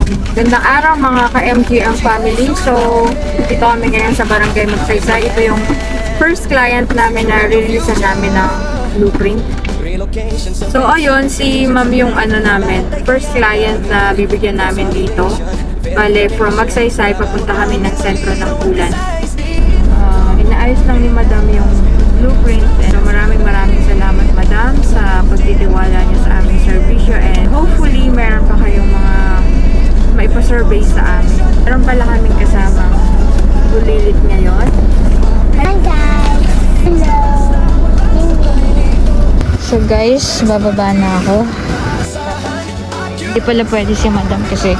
Gandang araw mga ka-MGM family. So, dito kami ngayon sa Barangay Magsaysay. Ito yung first client namin na release namin ng blueprint. So, ayun, si ma'am yung namin, first client na bibigyan namin dito. Bale, from Magsaysay, papunta kami ng sentro ng Pulan. Inaayos lang ni madam yung blueprint. Pero maraming salamat madam sa pagtitiwala niyo sa aming serbisyo. And hopefully, meron pa kayong mga maipa-survey sa amin. Meron pala kaming kasamang bulilit ngayon. Hi guys! Hello! So guys, bababa na ako. Hindi pala pwede si madam kasi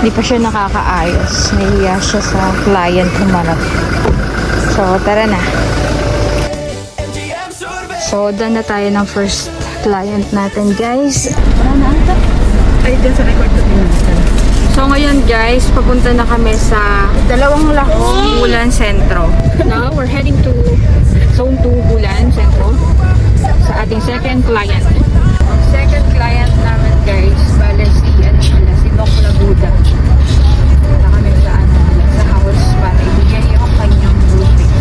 hindi pa siya nakakaayos. Nahiya siya sa client humarap. So tara na. So done na tayo ng first client natin guys. Ay, dyan sa record ko So ngayon guys, papunta na kami sa dalawang lahong Bulan Sentro. Now, we're heading to Zone 2 Bulan Sentro sa ating second client. Ang second client namin guys, bale si Nok Labuda. Punta kami sa house para ibigay yung kanyang blueprint.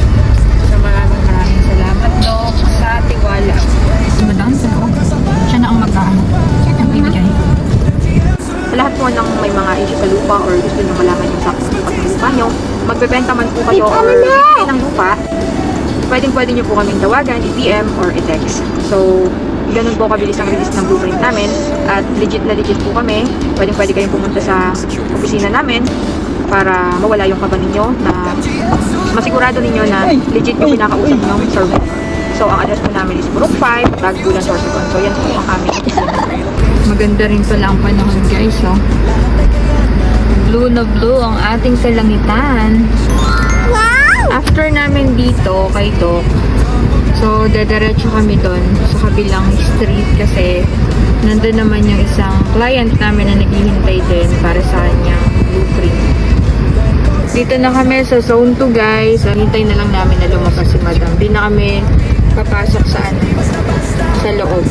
So maraming salamat Nok sa tiwala. Madam, siya na ang ang bibigay. Sa lahat po ng may mga issue sa lupa or gusto nyo malaman yung sakto ng lupa nyo, magbebenta man po kayo or bibigay ng lupa, pwede nyo po kaming tawagan, i-PM or i-text. So, ganun po kabilis ang release ng blueprint namin at legit po kami. Pwede kayong pumunta sa opisina namin para mawala yung kaba ninyo na masigurado ninyo na legit yung pinakausap nyo survey. So, ang address po namin is Purok 5, Tagbulan, Sorsogon. So, yan po ang aming opisina. Maganda rin pala ang panahon guys, oh. Blue na blue ang ating salangitan. Wow! After namin dito kay Doc, so dadiretso kami doon sa kabilang street kasi nandun naman yung isang client namin na naghihintay din para sa kanyang blueprint. Dito na kami sa Zone 2 guys. Hintay na lang namin na lumabas si Madam. Di na kami papasok sa loob.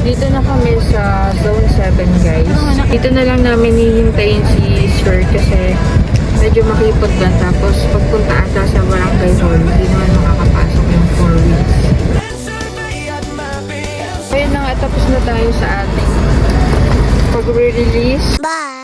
Dito na kami sa Zone 7 guys. Dito na lang namin hihintayin si Sir kasi medyo makipot lang. Tapos pagpunta ata sa Barangay Hall, hindi naman makakapasok yung 4 weeks. Ayun na nga, tapos na tayo sa ating pag-release. Bye!